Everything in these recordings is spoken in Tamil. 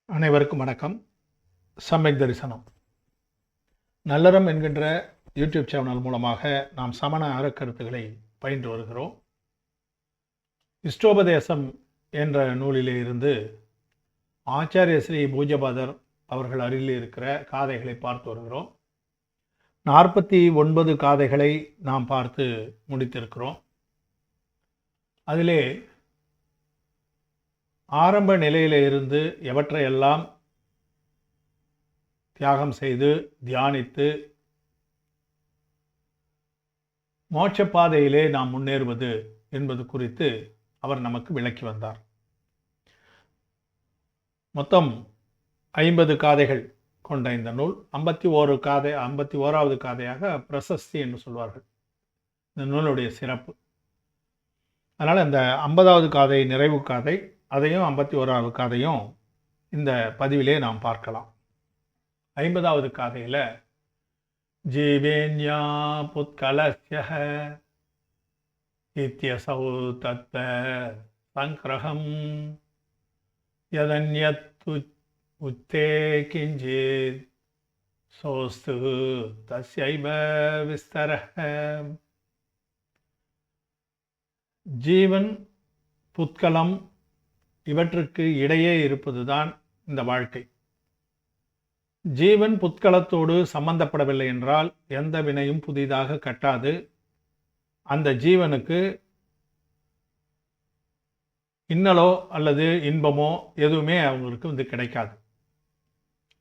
அனைவருக்கும் வணக்கம். சமயக் தரிசனம் நல்லறம் என்கின்ற யூடியூப் சேனல் மூலமாக நாம் சமண அறக்கருத்துக்களை பயின்று வருகிறோம். இஷ்டோபதேசம் என்ற நூலிலே இருந்து ஆச்சாரிய ஸ்ரீ பூஜ்யபாதர் அவர்கள் அருகில் இருக்கிற காதைகளை பார்த்து வருகிறோம். 49 காதைகளை நாம் பார்த்து முடித்திருக்கிறோம். அதிலே ஆரம்ப நிலையில இருந்து எவற்றையெல்லாம் தியாகம் செய்து தியானித்து மோட்ச பாதையிலே நாம் முன்னேறுவது என்பது குறித்து அவர் நமக்கு விளக்கி வந்தார். மொத்தம் 50 காதைகள் கொண்ட இந்த நூல் 51வது காதையாக பிரசஸ்தி என்று சொல்வார்கள். இந்த நூலுடைய சிறப்பு. அதனால் இந்த 50வது காதை நிறைவு காதை, அதையும் 51வது காதையும் இந்த பதிவிலே நாம் பார்க்கலாம். 50வது காதையில் ஜீவேன்யா புத்கலஸ்ய இத்யசௌ தத்வ சங்கிரகம் யதன்யத் உத்தே கிஞ்சித் சோஸ்து தஸ்யைவ விஸ்தரஹ. ஜீவன், புத்கலம் இவற்றுக்கு இடையே இருப்பதுதான் இந்த வாழ்க்கை. ஜீவன் புத்கலத்தோடு சம்பந்தப்படவில்லை என்றால் எந்த வினையும் புதிதாக கட்டாது. அந்த ஜீவனுக்கு இன்னலோ அல்லது இன்பமோ எதுவுமே அவங்களுக்கு கிடைக்காது.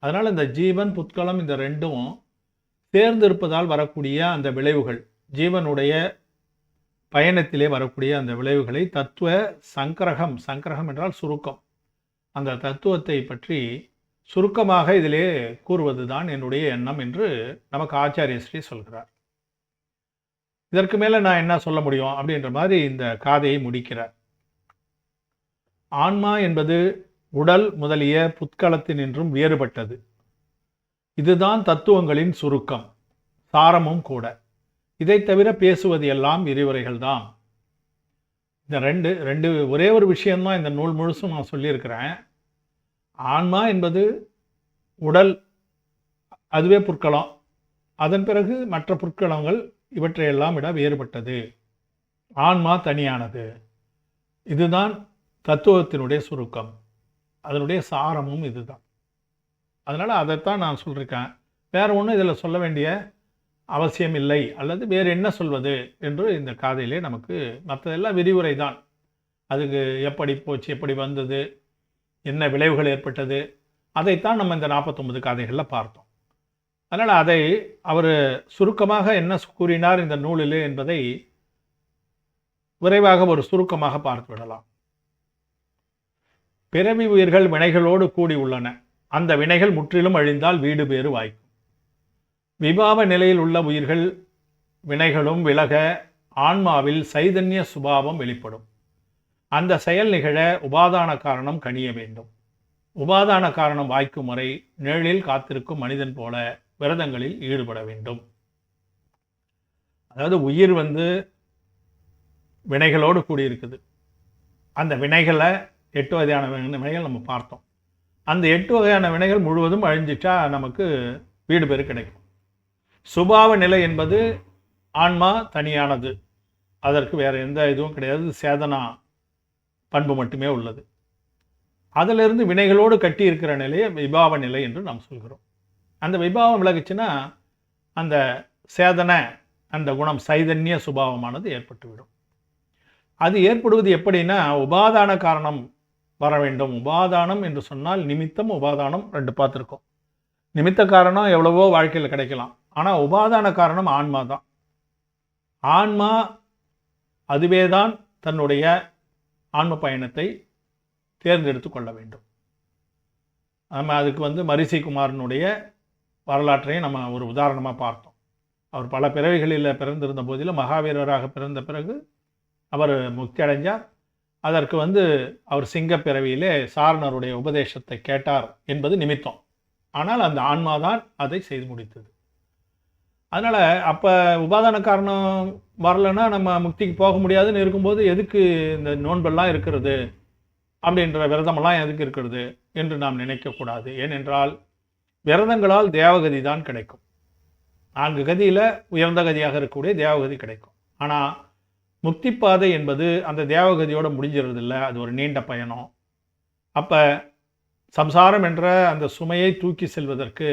அதனால் இந்த ஜீவன் புத்கலம் இந்த ரெண்டும் சேர்ந்து இருப்பதால் வரக்கூடிய அந்த விளைவுகள், ஜீவனுடைய பயணத்திலே வரக்கூடிய அந்த விளைவுகளை தத்துவ சங்கிரகம், சங்கிரகம் என்றால் சுருக்கம், அந்த தத்துவத்தை பற்றி சுருக்கமாக இதிலே கூறுவதுதான் என்னுடைய எண்ணம் என்று நமக்கு ஆச்சாரிய ஸ்ரீ சொல்கிறார். இதற்கு மேலே நான் என்ன சொல்ல முடியும் அப்படின்ற மாதிரி இந்த காதையை முடிக்கிறார். ஆன்மா என்பது உடல் முதலிய புத்கலத்தினின்றும் வேறுபட்டது. இதுதான் தத்துவங்களின் சுருக்கம், சாரமும் கூட. இதை தவிர பேசுவது எல்லாம் விரிவுரைகள் தான். இந்த ரெண்டு ஒரே ஒரு விஷயம்தான் இந்த நூல் முழுசும் நான் சொல்லியிருக்கிறேன். ஆன்மா என்பது உடல், அதுவே புற்களம். அதன் பிறகு மற்ற புற்களங்கள் இவற்றையெல்லாம் விட வேறுபட்டது. ஆன்மா தனியானது. இதுதான் தத்துவத்தினுடைய சுருக்கம், அதனுடைய சாரமும் இதுதான். அதனால் அதைத்தான் நான் சொல்லியிருக்கேன். வேறு ஒன்றும் இதில் சொல்ல வேண்டிய அவசியம் இல்லை, அல்லது வேறு என்ன சொல்வது என்று இந்த காதையிலே நமக்கு மற்றதெல்லாம் விரிவுரை தான். அதுக்கு எப்படி போச்சு, எப்படி வந்தது, என்ன விளைவுகள் ஏற்பட்டது, அதைத்தான் நம்ம இந்த 49 காதைகளில் பார்த்தோம். அதனால் அதை அவர் சுருக்கமாக என்ன கூறினார் இந்த நூலிலே என்பதை விரைவாக ஒரு சுருக்கமாக பார்த்து விடலாம். பிறவி உயிர்கள் வினைகளோடு கூடி உள்ளன. அந்த வினைகள் முற்றிலும் அழிந்தால் வீடு பேறு வாய்க்கும். விபாவ நிலையில் உள்ள உயிர்கள் வினைகளும் விலக ஆன்மாவில் சைதன்ய சுபாவம் வெளிப்படும். அந்த செயல் நிகழ உபாதான காரணம் கனிய வேண்டும். உபாதான காரணம் வாய்க்கும் வரை நிழலில் காத்திருக்கும் மனிதன் போல விரதங்களில் ஈடுபட வேண்டும். அதாவது உயிர் வினைகளோடு கூடியிருக்குது. அந்த வினைகளை 8 வகையான வினைகள் நம்ம பார்த்தோம். அந்த 8 வகையான வினைகள் முழுவதும் அழிஞ்சிட்டா நமக்கு வீடு பேறு கிடைக்கும். சுபாவ நிலை என்பது ஆன்மா தனியானது, அதற்கு வேறு எந்த இதுவும் கிடையாது, சேதனா பண்பு மட்டுமே உள்ளது. அதிலிருந்து வினைகளோடு கட்டி இருக்கிற நிலையை விபாவ நிலை என்று நாம் சொல்கிறோம். அந்த விபாவம் விலகுச்சுன்னா அந்த சேதனை, அந்த குணம் சைதன்ய சுபாவமானது ஏற்பட்டுவிடும். அது ஏற்படுவது எப்படின்னா உபாதான காரணம் வர வேண்டும். உபாதானம் என்று சொன்னால் நிமித்தம், உபாதானம் 2 பார்த்துருக்கோம். நிமித்த காரணம் எவ்வளவோ வாழ்க்கையில் கிடைக்கலாம், ஆனால் உபாதான காரணம் ஆன்மா தான். ஆன்மா அதுவே தான் தன்னுடைய ஆன்ம பயணத்தை தேர்ந்தெடுத்து கொள்ள வேண்டும். நம்ம அதுக்கு மரிசி குமாரனுடைய வரலாற்றையும் நம்ம ஒரு உதாரணமாக பார்த்தோம். அவர் பல பிறவிகளில் பிறந்திருந்த போதிலும் மகாவீரராக பிறந்த பிறகு அவர் முக்தி அடைஞ்சார். அதற்கு அவர் சிங்க பிறவியிலே சாரணருடைய உபதேசத்தை கேட்டார் என்பது நிமித்தம். ஆனால் அந்த ஆன்மாதான் அதை செய்து முடித்தது. அதனால் அப்போ உபாதான காரணம் வரலைன்னா நம்ம முக்திக்கு போக முடியாதுன்னு இருக்கும்போது எதுக்கு இந்த நோன்பெல்லாம் இருக்கிறது அப்படின்ற விரதமெல்லாம் எதுக்கு இருக்கிறது என்று நாம் நினைக்கக்கூடாது. ஏனென்றால் விரதங்களால் தேவகதி தான் கிடைக்கும். 4 கதியில் உயர்ந்த கதியாக இருக்கக்கூடிய தேவகதி கிடைக்கும். ஆனால் முக்தி பாதை என்பது அந்த தேவகதியோடு முடிஞ்சிறது இல்லை, அது ஒரு நீண்ட பயணம். அப்போ சம்சாரம் என்ற அந்த சுமையை தூக்கி செல்வதற்கு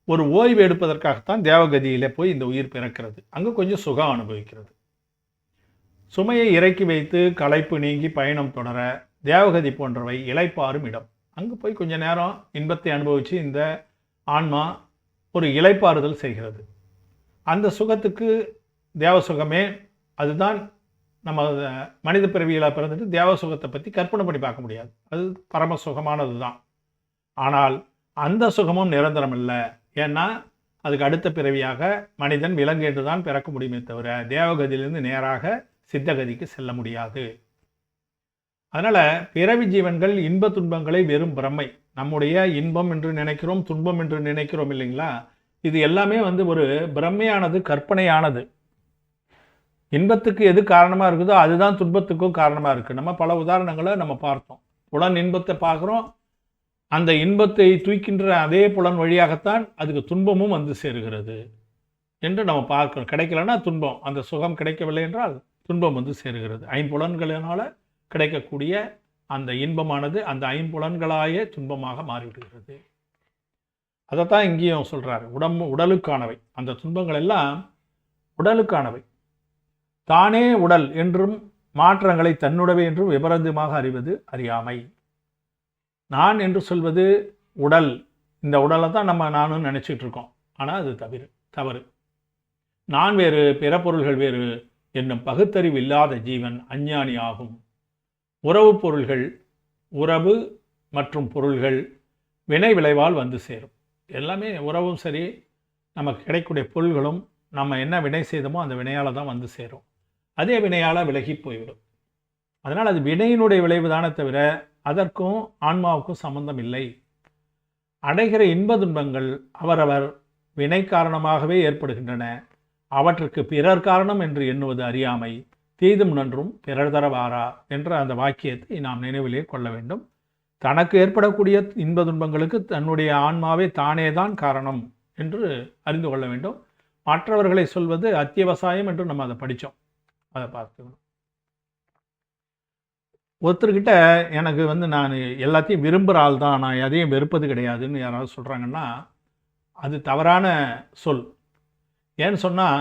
ஒரு ஓய்வு எடுப்பதற்காகத்தான் தேவகதியில் போய் இந்த உயிர் பிறக்கிறது. அங்கே கொஞ்சம் சுகம் அனுபவிக்கிறது. சுமையை இறக்கி வைத்து களைப்பு நீங்கி பயணம் தொடர தேவகதி போன்றவை இளைப்பாறும் இடம். அங்கே போய் கொஞ்ச நேரம் இன்பத்தை அனுபவித்து இந்த ஆன்மா ஒரு இளைப்பாறுதல் செய்கிறது. அந்த சுகத்துக்கு தேவசுகமே அதுதான். நம்ம மனித பிறவியில் பிறந்துட்டு தேவ சுகத்தை பற்றி கற்பனை பண்ணி பார்க்க முடியாது, அது பரம சுகமானது தான். ஆனால் அந்த சுகமும் நிரந்தரம் இல்லை. ஏன்னா அதுக்கு அடுத்த பிறவியாக மனிதன் விலங்கு என்று தான் பிறக்க முடியுமே தவிர தேவகதியிலிருந்து நேராக சித்தகதிக்கு செல்ல முடியாது. அதனால் பிறவி ஜீவன்கள் இன்ப துன்பங்களை வெறும் பிரமை, நம்முடைய இன்பம் என்று நினைக்கிறோம், துன்பம் என்று நினைக்கிறோம் இல்லைங்களா, இது எல்லாமே ஒரு பிரம்மையானது, கற்பனையானது. இன்பத்துக்கு எது காரணமாக இருக்குதோ அதுதான் துன்பத்துக்கும் காரணமாக இருக்குது. நம்ம பல உதாரணங்களை நம்ம பார்த்தோம். புலன் இன்பத்தை பார்க்குறோம், அந்த இன்பத்தை தூக்கின்ற அதே புலன் வழியாகத்தான் அதுக்கு துன்பமும் சேருகிறது என்று நம்ம பார்க்கிறோம். கிடைக்கலன்னா துன்பம், அந்த சுகம் கிடைக்கவில்லை என்றால் துன்பம் சேருகிறது. ஐம்புலன்களினால் கிடைக்கக்கூடிய அந்த இன்பமானது அந்த ஐம்புலன்களாயே துன்பமாக மாறிவிடுகிறது. அதைத்தான் இங்கேயும் சொல்கிறார், உடலுக்கானவை. அந்த துன்பங்கள் எல்லாம் உடலுக்கானவை. தானே உடல் என்றும் மாற்றங்களை தன்னுடவே என்றும் விபரீதமாக அறிவது அறியாமை. நான் என்று சொல்வது உடல், இந்த உடலை தான் நம்ம நானும் நினச்சிட்டு இருக்கோம். ஆனால் அது தவறு. நான் வேறு, பிற பொருள்கள் வேறு என்னும் பகுத்தறிவு இல்லாத ஜீவன் அஞ்ஞானி ஆகும். உறவு பொருள்கள், உறவு மற்றும் பொருள்கள் வினை விளைவால் சேரும். எல்லாமே உறவும் சரி, நமக்கு கிடைக்கக்கூடிய பொருள்களும் நம்ம என்ன வினை செய்தோமோ அந்த வினையால் தான் சேரும். அதே வினையால் விலகி போய்விடும். அதனால் அது வினையினுடைய விளைவு தானே தவிர அதற்கும் ஆன்மாவுக்கும் சம்பந்தம் இல்லை. அடைகிற இன்ப துன்பங்கள் அவரவர் வினை காரணமாகவே ஏற்படுகின்றன. அவற்றுக்கு பிறர் காரணம் என்று எண்ணுவது அறியாமை. தீதும் நன்றும் பிறர் தரவாரா என்ற அந்த வாக்கியத்தை நாம் நினைவிலே கொள்ள வேண்டும். தனக்கு ஏற்படக்கூடிய இன்ப துன்பங்களுக்கு தன்னுடைய ஆன்மாவே தானே தான் காரணம் என்று அறிந்து கொள்ள வேண்டும். மற்றவர்களை சொல்வது அத்தியவசாயம் என்று நம்ம அதை படித்தோம், அதை பார்த்துக்கணும். ஒருத்தர்கிட்ட எனக்கு நான் எல்லாத்தையும் விரும்புகிற ஆள் தான், நான் எதையும் வெறுப்பது கிடையாதுன்னு யாராவது சொல்கிறாங்கன்னா அது தவறான சொல். ஏன்னு சொன்னால்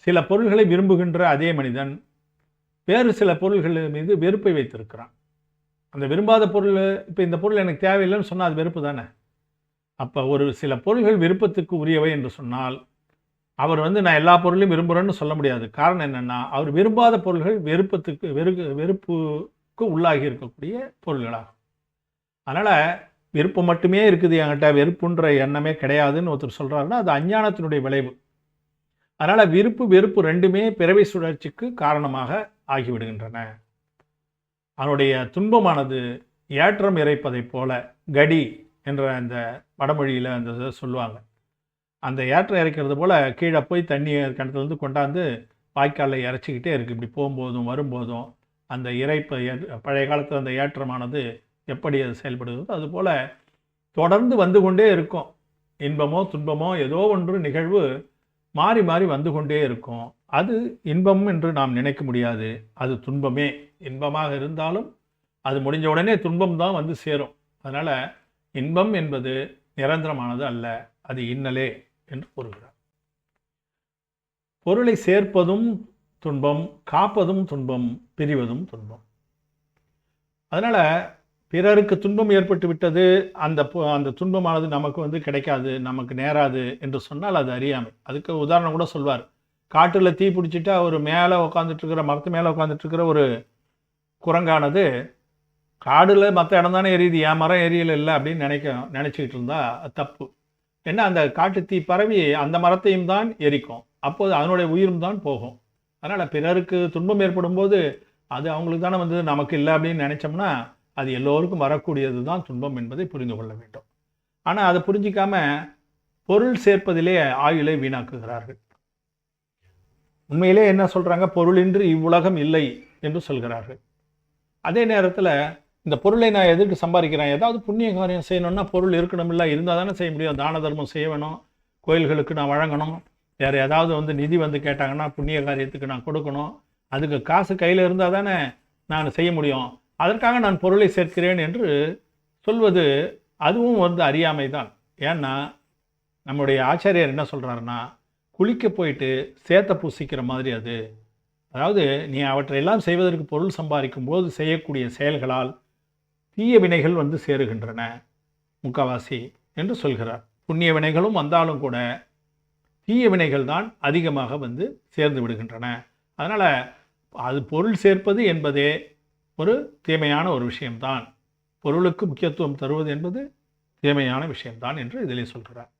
சில பொருள்களை விரும்புகின்ற அதே மனிதன் வேறு சில பொருள்கள் மீது வெறுப்பை வைத்திருக்கிறான். அந்த விரும்பாத பொருள், இப்போ இந்த பொருள் எனக்கு தேவையில்லைன்னு சொன்னால் அது வெறுப்பு தானே. அப்போ ஒரு சில பொருள்கள் விருப்பத்துக்கு உரியவை என்று சொன்னால் அவர் நான் எல்லா பொருளையும் விரும்புகிறேன்னு சொல்ல முடியாது. காரணம் என்னென்னா அவர் விரும்பாத பொருள்கள் வெறுப்புக்கு உள்ளாகி இருக்கக்கூடிய பொருள்களாகும். அதனால் விருப்பம் மட்டுமே இருக்குது என்கிட்ட, வெறுப்புன்ற எண்ணமே கிடையாதுன்னு ஒருத்தர் சொல்கிறாருன்னா அது அஞ்ஞானத்தினுடைய விளைவு. அதனால் விருப்பு வெறுப்பு ரெண்டுமே பிறவி சுழற்சிக்கு காரணமாக ஆகிவிடுகின்றன. அவனுடைய துன்பமானது ஏற்றம் இறைப்பதை போல, கடி என்ற அந்த வடமொழியில் அந்த சொல்லுவாங்க, அந்த ஏற்றம் இறைக்கிறது போல் கீழே போய் தண்ணி கிணத்துலேருந்து கொண்டாந்து வாய்க்காலில் இறைச்சிக்கிட்டே இருக்குது. இப்படி போகும்போதும் வரும்போதும் அந்த இறைப்பை, பழைய காலத்தில் அந்த ஏற்றமானது எப்படி அது செயல்படுகிறதோ அதுபோல் தொடர்ந்து கொண்டே இருக்கும். இன்பமோ துன்பமோ ஏதோ ஒன்று நிகழ்வு மாறி மாறி கொண்டே இருக்கும். அது இன்பம் என்று நாம் நினைக்க முடியாது, அது துன்பமே. இன்பமாக இருந்தாலும் அது முடிஞ்ச உடனே துன்பம் தான் சேரும். அதனால் இன்பம் என்பது நிரந்தரமானது அல்ல, அது இன்னலே என்று கூறுகிறார். பொருளை சேர்ப்பதும் துன்பம், காப்பதும் துன்பம், பிரிவதும் துன்பம். அதனால் பிறருக்கு துன்பம் ஏற்பட்டு விட்டது, அந்த துன்பமானது நமக்கு கிடைக்காது, நமக்கு நேராது என்று சொன்னால் அது அறியாமை. அதுக்கு உதாரணம் கூட சொல்வார். காட்டில் தீ பிடிச்சிட்டு அவர் மேலே உட்காந்துட்ருக்கிற, மரத்து மேலே உட்காந்துட்ருக்கிற ஒரு குரங்கானது காடில் மற்ற இடம் தானே எரியுது, என் மரம் எரியல இல்லை அப்படின்னு நினச்சிக்கிட்டு இருந்தால் தப்பு. ஏன்னா அந்த காட்டு தீ பரவி அந்த மரத்தையும் தான் எரிக்கும், அப்போது அதனுடைய உயிரும் தான் போகும். அதனால் பிறருக்கு துன்பம் ஏற்படும் போது அது அவங்களுக்கு தானே நமக்கு இல்லை அப்படின்னு நினச்சோம்னா அது எல்லோருக்கும் வரக்கூடியது தான் துன்பம் என்பதை புரிந்து கொள்ள வேண்டும். ஆனால் அதை புரிஞ்சிக்காம பொருள் சேர்ப்பதிலே ஆயுளை வீணாக்குகிறார்கள். உண்மையிலே என்ன சொல்கிறாங்க, பொருளின்றி இவ்வுலகம் இல்லை என்று சொல்கிறார்கள். அதே நேரத்தில் இந்த பொருளை நான் எதுக்கு சம்பாதிக்கிறேன், ஏதாவது புண்ணிய காரியம் செய்யணும்னா பொருள் இருக்கணும், இல்லை இருந்தால் தானே செய்ய முடியும். தான தர்மம் செய்ய வேணும், கோயில்களுக்கு நான் வழங்கணும், வேறு ஏதாவது நிதி கேட்டாங்கன்னா புண்ணிய காரியத்துக்கு நான் கொடுக்கணும், அதுக்கு காசு கையில் இருந்தால் தானே நான் செய்ய முடியும், அதற்காக நான் பொருளை சேர்க்கிறேன் என்று சொல்வது அதுவும் அறியாமை தான். ஏன்னா நம்முடைய ஆச்சாரியர் என்ன சொல்கிறாருன்னா, குளிக்க போயிட்டு சேத்த பூசிக்கிற மாதிரி அது. அதாவது நீ அவற்றையெல்லாம் செய்வதற்கு பொருள் சம்பாதிக்கும் போது செய்யக்கூடிய செயல்களால் தீய வினைகள் சேருகின்றன முக்காவாசி என்று சொல்கிறார். புண்ணிய வினைகளும் வந்தாலும் கூட தீய வினைகள் தான் அதிகமாக சேர்ந்து விடுகின்றன. அதனால் அது பொருள் சேர்ப்பது என்பதே ஒரு தீமையான ஒரு விஷயம்தான். பொருளுக்கு முக்கியத்துவம் தருவது என்பது தீமையான விஷயம்தான் என்று இதிலே சொல்கிறார்.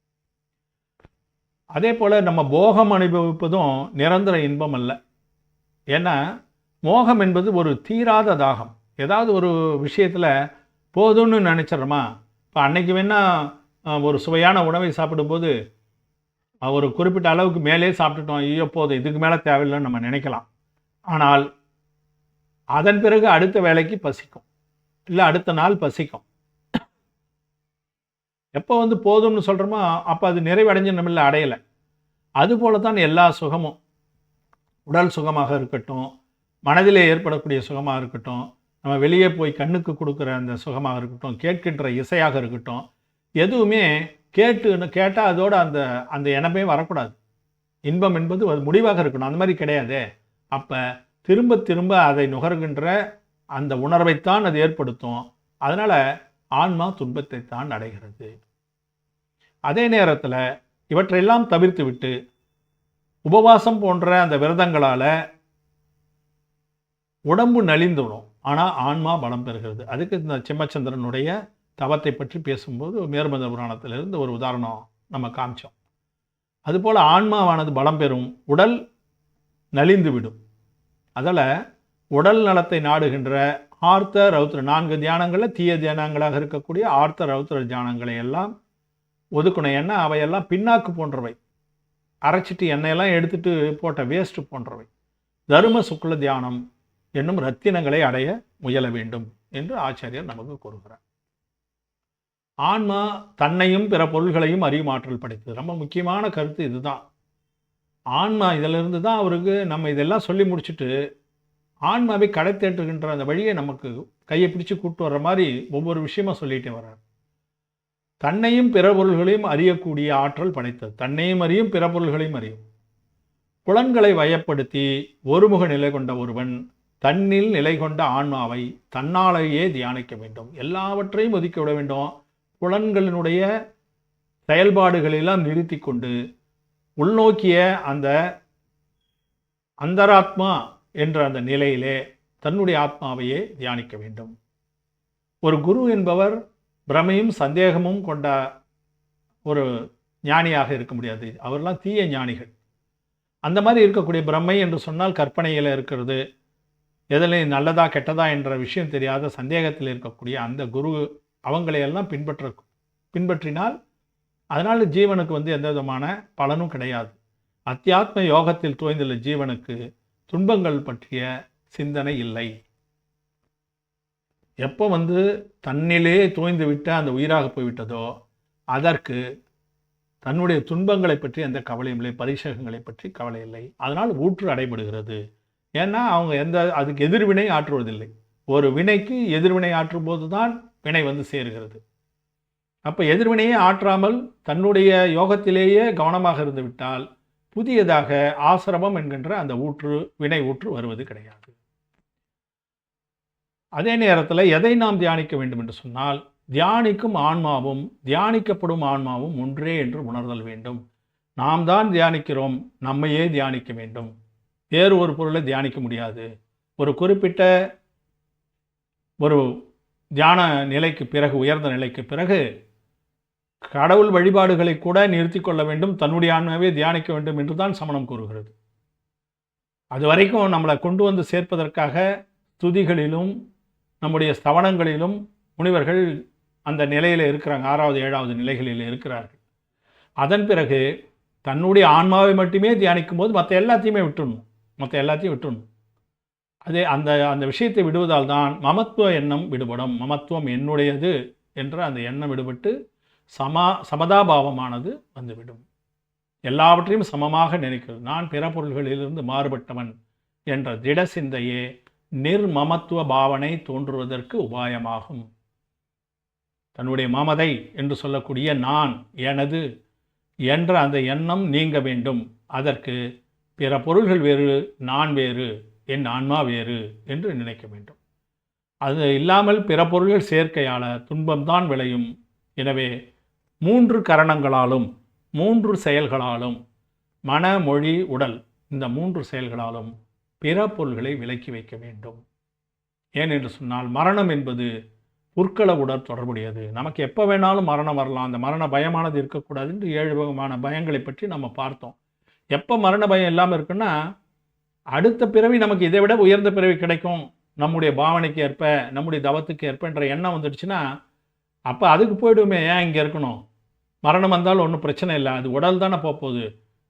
அதே போல் நம்ம போகம் அனுபவிப்பதும் நிரந்தர இன்பம் அல்ல. ஏன்னா மோகம் என்பது ஒரு தீராத தாகம். ஏதாவது ஒரு விஷயத்தில் போதும்னு நினச்சிட்றோமா, இப்போ அன்னைக்கு வேணால் ஒரு சுவையான உணவை சாப்பிடும்போது ஒரு குறிப்பிட்ட அளவுக்கு மேலே சாப்பிட்டுட்டோம், ஐயோ போதும் இதுக்கு மேலே தேவையில்லைன்னு நம்ம நினைக்கலாம். ஆனால் அதன் பிறகு அடுத்த வேலைக்கு பசிக்கும், இல்லை அடுத்த நாள் பசிக்கும். எப்போ போதும்னு சொல்கிறோமோ அப்போ அது நிறைவடைஞ்சு நம்மள அடையலை. அதுபோல தான் எல்லா சுகமும், உடல் சுகமாக இருக்கட்டும், மனதிலே ஏற்படக்கூடிய சுகமாக இருக்கட்டும், நம்ம வெளியே போய் கண்ணுக்கு கொடுக்குற அந்த சுகமாக இருக்கட்டும், கேட்கின்ற இசையாக இருக்கட்டும், எதுவுமே கேட்டால் அதோட அந்த அந்த எண்ணமே வரக்கூடாது. இன்பம் என்பது அது முடிவாக இருக்கணும், அந்த மாதிரி கிடையாது. அப்போ திரும்ப திரும்ப அதை நுகர்கின்ற அந்த உணர்வைத்தான் அது ஏற்படுத்தும். அதனால் ஆன்மா துன்பத்தை தான் அடைகிறது. அதே நேரத்தில் இவற்றையெல்லாம் தவிர்த்து விட்டு உபவாசம் போன்ற அந்த விரதங்களால் உடம்பு நலிந்துடும், ஆனால் ஆன்மா பலம் பெறுகிறது. அதுக்கு இந்த சிம்மச்சந்திரனுடைய தவத்தை பற்றி பேசும்போது மேருமத புராணத்திலிருந்து ஒரு உதாரணம் நம்ம காமிச்சோம். அதுபோல் ஆன்மாவானது பலம் பெறும், உடல் நலிந்து விடும். அதில் உடல் நலத்தை நாடுகின்ற ஆர்த்த ரௌத்ர 4 தியானங்களில் தீய தியானங்களாக இருக்கக்கூடிய ஆர்த்த ரௌத்ர தியானங்களை எல்லாம் ஒதுக்கணும். ஏன்னா அவையெல்லாம் பின்னாக்கு போன்றவை, அரைச்சிட்டு எண்ணெயெல்லாம் எடுத்துட்டு போட்ட வேஸ்ட் போன்றவை. தரும சுக்ல தியானம் என்னும் ரத்தினங்களை அடைய முயல வேண்டும் என்று ஆச்சாரியர் நமக்கு கூறுகிறார். ஆன்மா தன்னையும் பிற பொருள்களையும் அறியும் ஆற்றல் படைத்தது. ரொம்ப முக்கியமான கருத்து இதுதான். ஆன்மா இதிலிருந்து தான் அவருக்கு நம்ம இதெல்லாம் சொல்லி முடிச்சுட்டு ஆன்மாவை கடை தேற்றுகின்ற அந்த வழியை நமக்கு கையை பிடிச்சி கூட்டு வர்ற மாதிரி ஒவ்வொரு விஷயமா சொல்லிகிட்டே வர்றார். தன்னையும் பிற பொருள்களையும் அறியக்கூடிய ஆற்றல் படைத்தது. தன்னையும் அறியும், பிற பொருள்களையும் அறியும். புலன்களை வயப்படுத்தி ஒருமுக நிலை கொண்ட ஒருவன் தன்னில் நிலை கொண்ட ஆன்மாவை தன்னாலேயே தியானிக்க வேண்டும். எல்லாவற்றையும் ஒதுக்கி விட வேண்டும். புலன்களினுடைய செயல்பாடுகளெல்லாம் நிறுத்தி கொண்டு உள்நோக்கிய அந்த அந்தராத்மா என்ற அந்த நிலையிலே தன்னுடைய ஆத்மாவையே தியானிக்க வேண்டும். ஒரு குரு என்பவர் பிரமையும் சந்தேகமும் கொண்ட ஒரு ஞானியாக இருக்க முடியாது. அவரெல்லாம் தீய ஞானிகள். அந்த மாதிரி இருக்கக்கூடிய பிரமை என்று சொன்னால் கற்பனையில் இருக்கிறது, எதில் நல்லதா கெட்டதா என்ற விஷயம் தெரியாத சந்தேகத்தில் இருக்கக்கூடிய அந்த குரு அவங்களையெல்லாம் பின்பற்றினால் அதனால் ஜீவனுக்கு எந்த விதமான பலனும் கிடையாது. அத்தியாத்ம யோகத்தில் தோய்ந்துள்ள ஜீவனுக்கு துன்பங்கள் பற்றிய சிந்தனை இல்லை. எப்போ தன்னிலே தோய்ந்து விட்ட அந்த உயிராக போய்விட்டதோ அதற்கு தன்னுடைய துன்பங்களை பற்றி எந்த கவலையும் இல்லை, பரிசகங்களை பற்றி கவலை இல்லை. அதனால் ஊற்று அடைபடுகிறது. ஏன்னா அவங்க அதுக்கு எதிர்வினை ஆற்றுவதில்லை. ஒரு வினைக்கு எதிர்வினை ஆற்றும் போது தான் வினை சேருகிறது. அப்போ எதிர்வினையே ஆற்றாமல் தன்னுடைய யோகத்திலேயே கவனமாக இருந்து விட்டால் புதியதாக ஆசிரமம் என்கின்ற அந்த வினை ஊற்று வருவது கிடையாது. அதே நேரத்தில் எதை நாம் தியானிக்க வேண்டும் என்று சொன்னால், தியானிக்கும் ஆன்மாவும் தியானிக்கப்படும் ஆன்மாவும் ஒன்றே என்று உணர்தல் வேண்டும். நாம் தான் தியானிக்கிறோம், நம்மையே தியானிக்க வேண்டும். வேறு ஒரு பொருளை தியானிக்க முடியாது. ஒரு குறிப்பிட்ட ஒரு தியான நிலைக்கு பிறகு, உயர்ந்த நிலைக்கு பிறகு கடவுள் வழிபாடுகளை கூட நிறுத்தி கொள்ள வேண்டும், தன்னுடைய ஆன்மாவே தியானிக்க வேண்டும் என்று தான் சமணம் கூறுகிறது. அது வரைக்கும் நம்மளை கொண்டு சேர்ப்பதற்காக துதிகளிலும் நம்முடைய ஸ்தவனங்களிலும் முனிவர்கள் அந்த நிலையில் இருக்கிறாங்க. 6வது 7வது நிலைகளில் இருக்கிறார்கள். அதன் பிறகு தன்னுடைய ஆன்மாவை மட்டுமே தியானிக்கும் போது மற்ற எல்லாத்தையும் விட்டுடணும். அதே அந்த அந்த விஷயத்தை விடுவதால் தான் மமத்துவ எண்ணம் விடுபடும். மமத்துவம் என்னுடையது என்ற அந்த எண்ணம் விடுபட்டு சமதாபாவமானது வந்துவிடும். எல்லாவற்றையும் சமமாக நினைக்கிறது. நான் பிற பொருள்களிலிருந்து மாறுபட்டவன் என்ற திட சிந்தையே நிர்மமத்துவ பாவனை தோன்றுவதற்கு உபாயமாகும். தன்னுடைய மமதை என்று சொல்லக்கூடிய நான், எனது என்ற அந்த எண்ணம் நீங்க வேண்டும். அதற்கு பிற பொருள்கள் வேறு, நான் வேறு, என் ஆன்மா வேறு என்று நினைக்க வேண்டும். அது இல்லாமல் பிற பொருள்கள் சேர்க்கையால் துன்பம்தான் விளையும். எனவே 3 கரணங்களாலும் 3 செயல்களாலும் மன, மொழி, உடல், இந்த 3 செயல்களாலும் பிற பொருள்களை விலக்கி வைக்க வேண்டும். ஏனென்று சொன்னால் மரணம் என்பது உடல் தொடர்புடையது. நமக்கு எப்போ வேணாலும் மரணம் வரலாம். அந்த மரண பயமானது இருக்கக்கூடாது என்று 7 விதமான பயங்களை பற்றி நம்ம பார்த்தோம். எப்போ மரண பயம் இல்லாமல் இருக்குன்னா, அடுத்த பிறவி நமக்கு இதை விட உயர்ந்த பிறவி கிடைக்கும், நம்முடைய பாவனைக்கு ஏற்ப, நம்முடைய தவத்துக்கு ஏற்பன்ற எண்ணம் வந்துடுச்சுன்னா, அப்போ அதுக்கு போய்டுமே, ஏன் இங்கே இருக்கணும்? மரணம் வந்தாலும் ஒன்றும் பிரச்சனை இல்லை, அது உடல் தானே போகுது,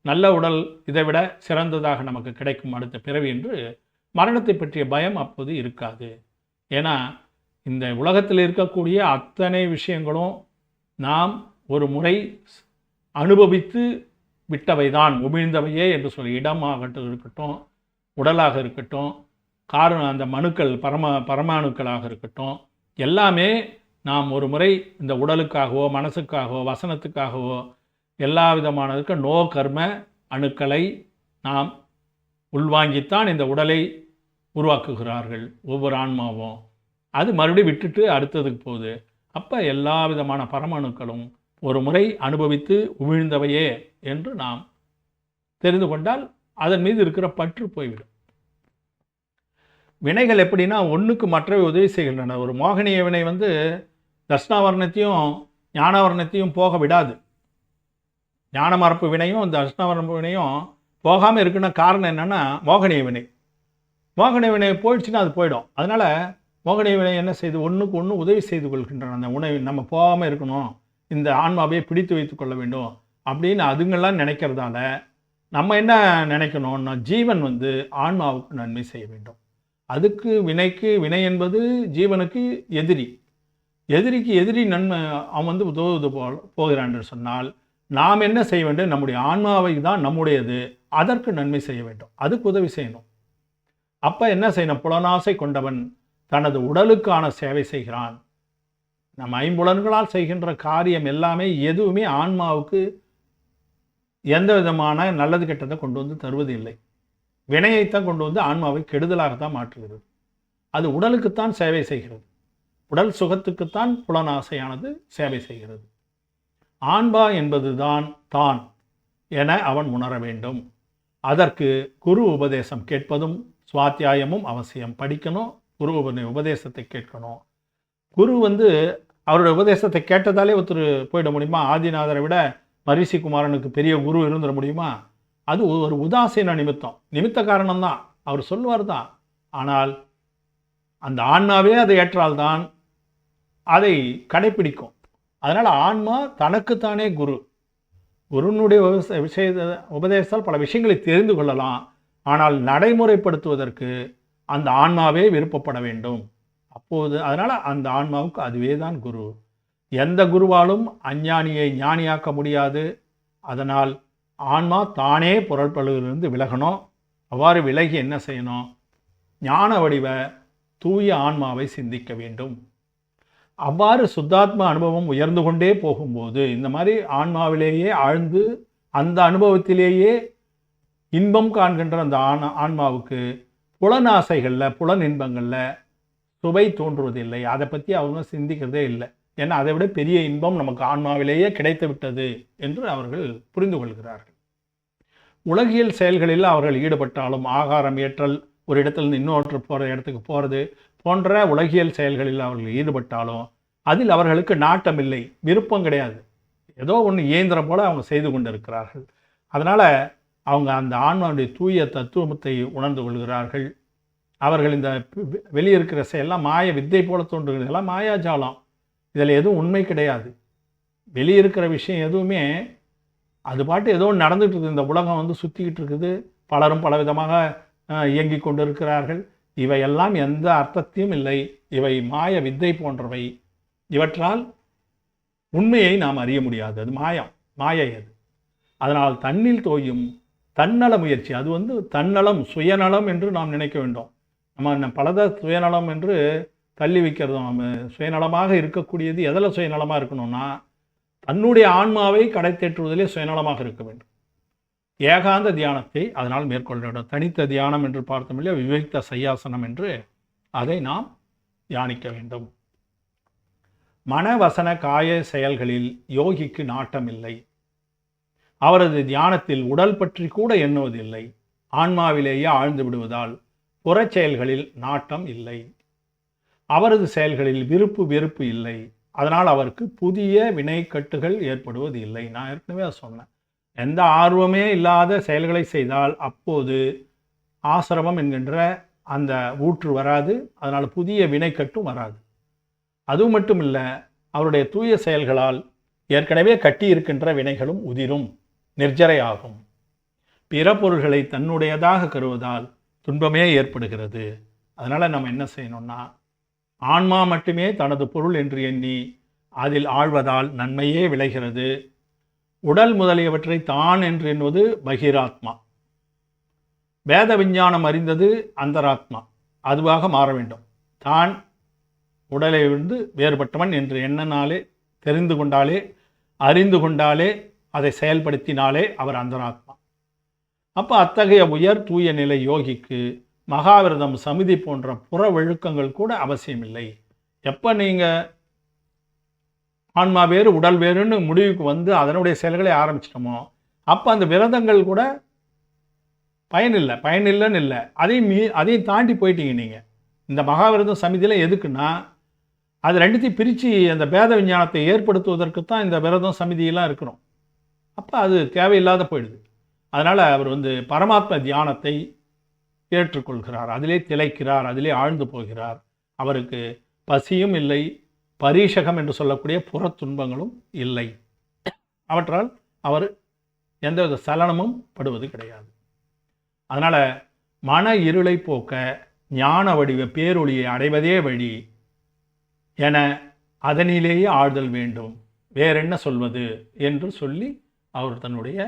நல்ல உடல் இதை விட சிறந்ததாக நமக்கு கிடைக்கும் அடுத்த பிறவி என்று மரணத்தை பற்றிய பயம் அப்போது இருக்காது. ஏன்னா இந்த உலகத்தில் இருக்கக்கூடிய அத்தனை விஷயங்களும் நாம் ஒரு முறை அனுபவித்து விட்டவைதான், உமிழ்ந்தவையே என்று சொல்லி, இடமாகட்டும் இருக்கட்டும், உடலாக இருக்கட்டும், அந்த மணுக்கள் பரமாணுக்களாக இருக்கட்டும், எல்லாமே நாம் ஒரு முறை இந்த உடலுக்காகவோ மனசுக்காகவோ வசனத்துக்காகவோ எல்லா விதமானதுக்கு நோ கர்ம அணுக்களை நாம் உள்வாங்கித்தான் இந்த உடலை உருவாக்குகிறார்கள் ஒவ்வொரு ஆன்மாவும். அது மறுபடியும் விட்டுட்டு அடுத்ததுக்கு போகுது. அப்போ எல்லா விதமான பரமணுக்களும் ஒரு முறை அனுபவித்து உமிழ்ந்தவையே என்று நாம் தெரிந்து கொண்டால் அதன் மீது இருக்கிற பற்று போய்விடும். வினைகள் எப்படின்னா ஒன்றுக்கு மற்றவை உதவி செய்கின்றன. ஒரு மோகனிய வினை தர்ஷனாவரணத்தையும் ஞானாவரணத்தையும் போக விடாது. ஞான மரப்பு வினையும் தர்ஷனாவரண வினையும் போகாமல் இருக்குன்னா காரணம் என்னென்னா மோகனிய வினை. மோகனிய வினை போயிடுச்சுன்னா அது போயிடும். அதனால் மோகனிய வினை என்ன செய்து ஒன்றுக்கு ஒன்று உதவி செய்து கொள்கின்றன. அந்த உணவு நம்ம போகாமல் இருக்கணும், இந்த ஆன்மாவையே பிடித்து வைத்து கொள்ள வேண்டும் அப்படின்னு அதுங்கெல்லாம் நினைக்கிறதால நம்ம என்ன நினைக்கணும்னா, ஜீவன் ஆன்மாவுக்கு நன்மை செய்ய வேண்டும். அதுக்கு வினை என்பது ஜீவனுக்கு எதிரி. எதிரிக்கு எதிரி நன்மை அவன் உதவுவது போகிறான் என்று சொன்னால் நாம் என்ன செய்ய வேண்டும்? நம்முடைய ஆன்மாவை தான் நம்முடையது, அதற்கு நன்மை செய்ய வேண்டும், அதுக்கு உதவி செய்யணும். அப்போ என்ன செய்யணும்? புலனாசை கொண்டவன் தனது உடலுக்கான சேவை செய்கிறான். நம்ம ஐம்புலன்களால் செய்கின்ற காரியம் எல்லாமே எதுவுமே ஆன்மாவுக்கு எந்த விதமான நல்லது கெட்டதை கொண்டு தருவது இல்லை. வினையைத்தான் கொண்டு ஆன்மாவை கெடுதலாகத்தான் மாற்றுகிறது. அது உடலுக்குத்தான் சேவை செய்கிறது. உடல் சுகத்துக்குத்தான் புலனாசையானது சேவை செய்கிறது. ஆன்மா என்பது தான் என அவன் உணர வேண்டும். அதற்கு குரு உபதேசம் கேட்பதும் சுவாத்தியாயமும் அவசியம். படிக்கணும், குரு உபதேசத்தை கேட்கணும். குரு அவருடைய உபதேசத்தை கேட்டதாலே ஒருத்தர் போயிட முடியுமா? ஆதிநாதரை விட மரிசி குமாரனுக்கு பெரிய குரு இருந்துட முடியுமா? அது ஒரு உதாசீன நிமித்த காரணம்தான். அவர் சொல்லுவார் தான். ஆனால் அந்த ஆன்மாவே அதை ஏற்றால்தான் அதை கடைப்பிடிக்கும். அதனால் ஆன்மா தனக்குத்தானே குரு. குருனுடைய உபதேசத்தால் பல விஷயங்களை தெரிந்து கொள்ளலாம். ஆனால் நடைமுறைப்படுத்துவதற்கு அந்த ஆன்மாவே விருப்பப்பட வேண்டும். அப்போது அதனால் அந்த ஆன்மாவுக்கு அதுவே தான் குரு. எந்த குருவாலும் அஞ்ஞானியை ஞானியாக்க முடியாது. அதனால் ஆன்மா தானே பொருட்படுவதிலிருந்து விலகணும். அவ்வாறு விலகி என்ன செய்யணும்? ஞான வடிவ தூய ஆன்மாவை சிந்திக்க வேண்டும். அவ்வாறு சுத்தாத்ம அனுபவம் உயர்ந்து கொண்டே போகும்போது இந்த மாதிரி ஆன்மாவிலேயே ஆழ்ந்து அந்த அனுபவத்திலேயே இன்பம் காண்கின்ற அந்த ஆன்மாவுக்கு புலனாசைகளில் புலன் இன்பங்களில் சுவை தோன்றுவதில்லை. அதை பற்றி அவங்க சிந்திக்கிறதே இல்லை. ஏன்னா அதை விட பெரிய இன்பம் நமக்கு ஆன்மாவிலேயே கிடைத்து விட்டது என்று அவர்கள் புரிந்து கொள்கிறார்கள். உலகியல் செயல்களில் அவர்கள் ஈடுபட்டாலும் ஆகாரம் ஏற்றல், ஒரு இடத்துல இன்னொரு இடத்துக்கு போகிறது போன்ற உலகியல் செயல்களில் அவர்கள் ஈடுபட்டாலும் அதில் அவர்களுக்கு நாட்டம் இல்லை, விருப்பம் கிடையாது. ஏதோ ஒன்று இயந்திரம் போல அவங்க செய்து கொண்டு இருக்கிறார்கள். அதனால் அவங்க அந்த ஆன்மாவுடைய தூய தத்துவத்தை உணர்ந்து கொள்கிறார்கள். அவர்கள் இந்த வெளியிருக்கிற செயலாம் மாய வித்தை போல தோன்றுகிறது, எல்லாம் மாயாஜாலம். இதில் எதுவும் உண்மை கிடையாது. வெளியிருக்கிற விஷயம் எதுவுமே அது பாட்டு ஏதோ நடந்துகிட்டு இருக்குது. இந்த உலகம் சுற்றிக்கிட்டு இருக்குது. பலரும் பலவிதமாக இயங்கி கொண்டு இருக்கிறார்கள். இவையெல்லாம் எந்த அர்த்தத்தையும் இல்லை, இவை மாய வித்தை போன்றவை. இவற்றால் உண்மையை நாம் அறிய முடியாது. அது மாயை அது. அதனால் தன்னில் தோயும் தன்னல முயற்சி, அது தன்னலம் சுயநலம் என்று நாம் நினைக்க வேண்டும். நம்ம பலத சுயநலம் என்று தள்ளி வைக்கிறதும். நம்ம சுயநலமாக இருக்கக்கூடியது எதில் சுயநலமாக இருக்கணும்னா தன்னுடைய ஆன்மாவை கடைத்தேற்றுவதிலே சுயநலமாக இருக்க வேண்டும். ஏகாந்த தியானத்தை அதனால் மேற்கொள்ள வேண்டும். தனித்த தியானம் என்று பார்த்தோம் இல்லையா, விவேக்த சையாசனம் என்று அதை நாம் தியானிக்க வேண்டும். மனவசன காய செயல்களில் யோகிக்கு நாட்டம் இல்லை. அவரது தியானத்தில் உடல் பற்றி கூட எண்ணுவதில்லை. ஆன்மாவிலேயே ஆழ்ந்து விடுவதால் புறச் செயல்களில் நாட்டம் இல்லை. அவரது செயல்களில் விருப்பு வெறுப்பு இல்லை. அதனால் அவருக்கு புதிய வினைக்கட்டுகள் ஏற்படுவது இல்லை. நான் ஏற்கனவே சொன்னேன், எந்த ஆர்வமே இல்லாத செயல்களை செய்தால் அப்போது ஆசிரமம் என்கின்ற அந்த ஊற்று வராது. அதனால் புதிய வினைக்கட்டும் வராது. அது மட்டும் இல்லை, அவருடைய தூய செயல்களால் ஏற்கனவே கட்டி இருக்கின்ற வினைகளும் உதிரும், நிர்ஜரையாகும். பிற பொருள்களை தன்னுடையதாக கருவதால் துன்பமே ஏற்படுகிறது. அதனால் நம்ம என்ன செய்யணும்னா, ஆன்மா மட்டுமே தனது பொருள் என்று எண்ணி அதில் ஆழ்வதால் நன்மையே விளைகிறது. உடல் முதலியவற்றை தான் என்று எண்ணுவது பகிராத்மா. வேத விஞ்ஞானம் அறிந்தது அந்தராத்மா. அதுவாக மாற வேண்டும். தான் உடலை விழுந்து வேறுபட்டவன் என்று எண்ணனாலே, தெரிந்து கொண்டாலே, அறிந்து கொண்டாலே, அதை செயல்படுத்தினாலே அவர் அந்தராத்மா. அப்போ அத்தகைய உயர் தூய நிலை யோகிக்கு மகாவிரதம், சமிதி போன்ற புற ஒழுக்கங்கள் கூட அவசியமில்லை. எப்போ நீங்கள் ஆன்மா வேறு உடல் வேறுன்னு முடிவுக்கு அதனுடைய செயல்களை ஆரம்பிச்சிட்டோமோ அப்போ அந்த விரதங்கள் கூட பயனில்லைன்னு இல்லை. அதையும் தாண்டி போயிட்டீங்க நீங்கள். இந்த மகாவிரதம் சமிதியில் எதுக்குன்னா, அது ரெண்டுத்தையும் பிரித்து அந்த பேத விஞ்ஞானத்தை ஏற்படுத்துவதற்கு தான் இந்த விரதம் சமிதியெல்லாம் இருக்கிறோம். அப்போ அது தேவையில்லாத போயிடுது. அதனால் அவர் பரமாத்ம தியானத்தை ஏற்றுக்கொள்கிறார், அதிலே திளைக்கிறார், அதிலே ஆழ்ந்து போகிறார். அவருக்கு பசியும் இல்லை, பரீஷகம் என்று சொல்லக்கூடிய புற துன்பங்களும் இல்லை. அவற்றால் அவர் எந்தவித சலனமும் படுவது கிடையாது. அதனால் மன இருளை போக்க ஞான வடிவ பேரொளியை அடைவதே வழி என அதனிலேயே ஆழ்தல் வேண்டும், வேறென்ன சொல்வது என்று சொல்லி அவர் தன்னுடைய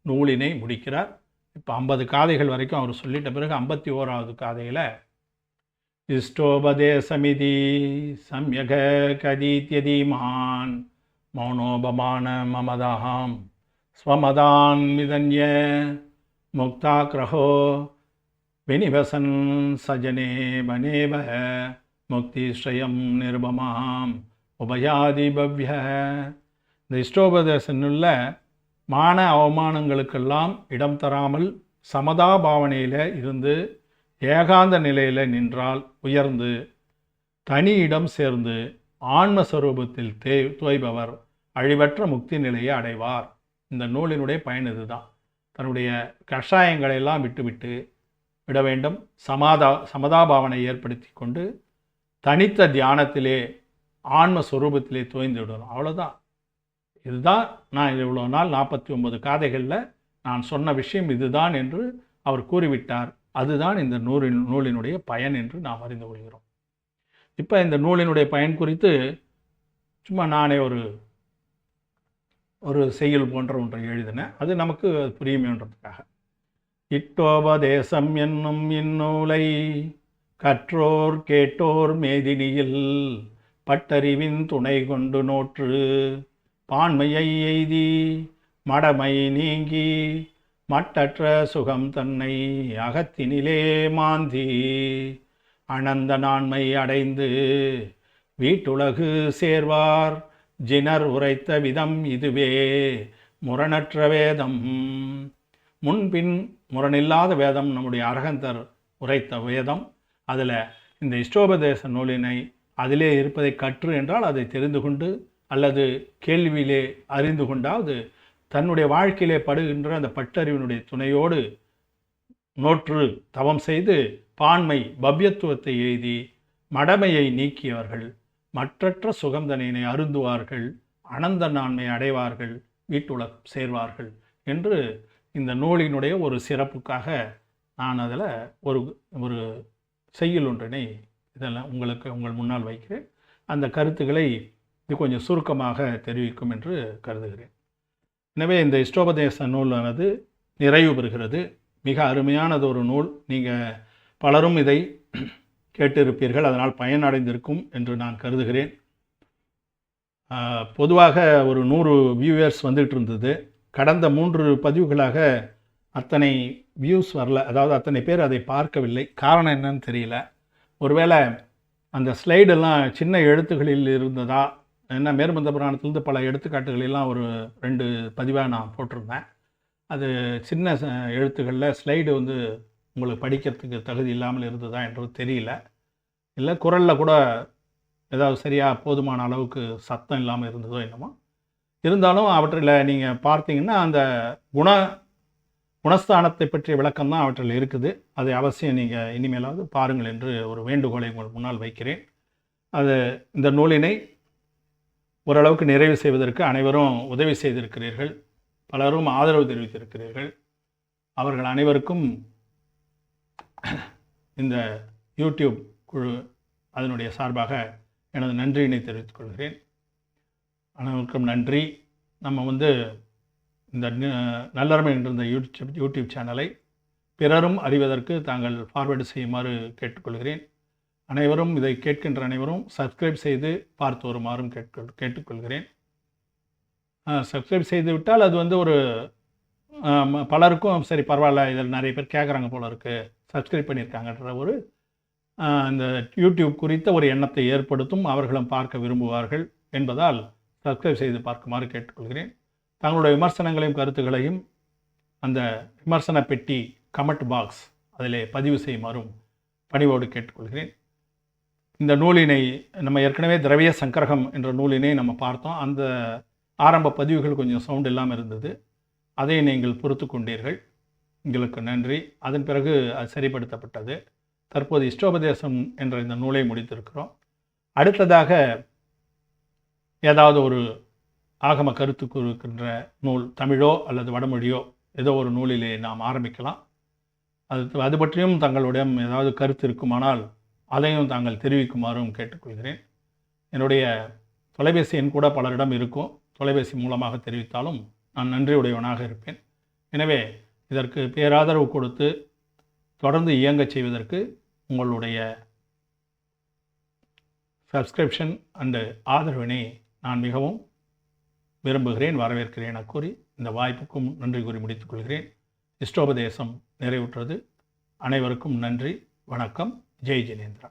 நூலினை முடிக்கிறார். இப்போ 50 காதைகள் வரைக்கும் அவர் சொல்லிட்ட பிறகு 51வது காதையில் இஷ்டோபதேசமிதி சம்யக கதீத்யதீமான் மௌனோபமான மமதாம் ஸ்வமதான் மிதன்ய முக்தாக்ரஹோ வினிவசன் சஜனே வனேவ முக்திஸ்ரயம் நிருபமாம் உபயாதி பவ்ய. இந்த இஷ்டோபதேசனுள்ள மான அவமானங்களுக்கெல்லாம் இடம் தராமல் சமதா பாவனையில் இருந்து ஏகாந்த நிலையில் நின்றால் உயர்ந்து தனி இடம் சேர்ந்து ஆன்மஸ்வரூபத்தில் தோய்பவர் அழிவற்ற முக்தி நிலையை அடைவார். இந்த நூலினுடைய பயன் இதுதான். தன்னுடைய கஷாயங்களெல்லாம் விட வேண்டும். சமதாபாவனை ஏற்படுத்தி கொண்டு தனித்த தியானத்திலே ஆன்மஸ்வரூபத்திலே தோய்ந்து விடணும். அவ்வளோதான். இதுதான் நான் இவ்வளோ நாள் 49 காதைகளில் நான் சொன்ன விஷயம் இதுதான் என்று அவர் கூறிவிட்டார். அதுதான் இந்த நூலினுடைய பயன் என்று நாம் அறிந்து கொள்கிறோம். இப்போ இந்த நூலினுடைய பயன் குறித்து சும்மா நானே ஒரு செய்யுள் போன்ற ஒன்றை எழுதினேன். அது நமக்கு புரியுமேன்றதுக்காக. இட்டோபதேசம் என்னும் இந்நூலை கற்றோர் கேட்டோர் மேதினியில் பட்டறிவின் துணை கொண்டு நோற்று பான்மையை எய்தி மடமை நீங்கி மட்டற்ற சுகம் தன்னை அகத்தினிலே மாந்தி அனந்த நான்மை அடைந்து வீட்டுலகு சேர்வார் ஜினர் உரைத்த விதம் இதுவே முரணற்ற வேதம். முன்பின் முரணில்லாத வேதம் நம்முடைய அரகந்தர் உரைத்த வேதம். அதில் இந்த இஷ்டோபதேச நூலினை அதிலே இருப்பதை கற்று என்றால் அதை தெரிந்து கொண்டு அல்லது கேள்வியிலே அறிந்து கொண்டாவது தன்னுடைய வாழ்க்கையிலே படுகின்ற அந்த பட்டறிவினுடைய துணையோடு நோற்று தவம் செய்து பான்மை பவ்யத்துவத்தை எய்தி மடமையை நீக்கியவர்கள் மற்றற்ற சுகந்தனினை அருந்துவார்கள், அனந்த நான்மை அடைவார்கள், வீட்டுலகம் சேர்வார்கள் என்று இந்த நூலினுடைய ஒரு சிறப்புக்காக நான் அதில் ஒரு செய்யுள் ஒன்றினை இதெல்லாம் உங்கள் முன்னால் வைக்கிறேன். அந்த கருத்துக்களை இது கொஞ்சம் சுருக்கமாக தெரிவிக்கும் என்று கருதுகிறேன். எனவே இந்த இஷ்டோபதேச நூலானது நிறைவு பெறுகிறது. மிக அருமையானது ஒரு நூல். நீங்கள் பலரும் இதை கேட்டிருப்பீர்கள், அதனால் பயனடைந்திருக்கும் என்று நான் கருதுகிறேன். பொதுவாக ஒரு 100 வியூவர்ஸ் வந்துகிட்டு இருந்தது. கடந்த 3 பதிவுகளாக அத்தனை வியூஸ் வரல, அதாவது அத்தனை பேர் அதை பார்க்கவில்லை. காரணம் என்னன்னு தெரியல. ஒருவேளை அந்த ஸ்லைடெல்லாம் சின்ன எழுத்துக்களில் இருந்ததா, என்ன மேற்மந்த புராணத்திலிருந்து பல எடுத்துக்காட்டுகளெல்லாம் ஒரு 2 பதிவாக நான் போட்டிருந்தேன். அது சின்ன எழுத்துக்களில் ஸ்லைடு வந்து உங்களுக்கு படிக்கிறதுக்கு தகுதி இல்லாமல் இருந்ததா என்றது தெரியல. இல்லை குரலில் கூட ஏதாவது சரியாக போதுமான அளவுக்கு சத்தம் இல்லாமல் இருந்ததோ என்னமோ. இருந்தாலும் அவற்றில் நீங்கள் பார்த்தீங்கன்னா அந்த குணஸ்தானத்தை பற்றிய விளக்கம் தான் அவற்றில் இருக்குது. அதை அவசியம் நீங்கள் இனிமேலாவது பாருங்கள் என்று ஒரு வேண்டுகோளை உங்கள் முன்னால் வைக்கிறேன். அது இந்த நூலினை ஓரளவுக்கு நிறைவு செய்வதற்கு அனைவரும் உதவி செய்திருக்கிறீர்கள், பலரும் ஆதரவு தெரிவித்திருக்கிறீர்கள். அவர்கள் அனைவருக்கும் இந்த யூடியூப் குழு அதனுடைய சார்பாக எனது நன்றியினை தெரிவித்துக் கொள்கிறேன். அனைவருக்கும் நன்றி. நம்ம வந்து இந்த நல்லறமை என்ற இந்த யூடியூப் சேனலை பிறரும் அறிவதற்கு தாங்கள் ஃபார்வேர்டு செய்யுமாறு கேட்டுக்கொள்கிறேன். அனைவரும் இதை கேட்கின்ற அனைவரும் சப்ஸ்கிரைப் செய்து பார்த்து வருமாறும் கேட்டுக்கொள்கிறேன். சப்ஸ்கிரைப் செய்து விட்டால் அது வந்து ஒரு பலருக்கும் சரி பரவாயில்ல, இதில் நிறைய பேர் கேட்குறாங்க போல இருக்குது, சப்ஸ்கிரைப் பண்ணியிருக்காங்கன்ற ஒரு இந்த யூடியூப் குறித்த ஒரு எண்ணத்தை ஏற்படுத்தும். அவர்களும் பார்க்க விரும்புவார்கள் என்பதால் சப்ஸ்கிரைப் செய்து பார்க்குமாறு கேட்டுக்கொள்கிறேன். தங்களுடைய விமர்சனங்களையும் கருத்துக்களையும் அந்த விமர்சன பெட்டி கமெண்ட் பாக்ஸ் அதிலே பதிவு செய்யுமாறும் பணிவோடு கேட்டுக்கொள்கிறேன். இந்த நூலினை நம்ம ஏற்கனவே திரவிய சங்கரகம் என்ற நூலினை நம்ம பார்த்தோம். அந்த ஆரம்ப பதிவுகள் கொஞ்சம் சவுண்ட் இல்லாமல் இருந்தது. அதை நீங்கள் பொறுத்து கொண்டீர்கள், உங்களுக்கு நன்றி. அதன் பிறகு அது சரிப்படுத்தப்பட்டது. தற்போது இஷ்டோபதேசம் என்ற இந்த நூலை முடித்திருக்கிறோம். அடுத்ததாக ஏதாவது ஒரு ஆகம கருத்து இருக்கின்ற நூல், தமிழோ அல்லது வடமொழியோ ஏதோ ஒரு நூலிலே நாம் ஆரம்பிக்கலாம். அது பற்றியும் தங்களுடைய ஏதாவது கருத்து இருக்குமானால் அதையும் தாங்கள் தெரிவிக்குமாறும் கேட்டுக்கொள்கிறேன். என்னுடைய தொலைபேசி எண் கூட பலரிடம் இருக்கும். தொலைபேசி மூலமாக தெரிவித்தாலும் நான் நன்றியுடையவனாக இருப்பேன். எனவே இதற்கு பேராதரவு கொடுத்து தொடர்ந்து இயங்கச் செய்வதற்கு உங்களுடைய சப்ஸ்கிரிப்ஷன் அண்டு ஆதரவினை நான் மிகவும் விரும்புகிறேன், வரவேற்கிறேன் என கூறி இந்த வாய்ப்புக்கும் நன்றி கூறி முடித்துக் கொள்கிறேன். இஷ்டோபதேசம் நிறைவுற்றது. அனைவருக்கும் நன்றி. வணக்கம். ஜெய் ஜினேந்திரா.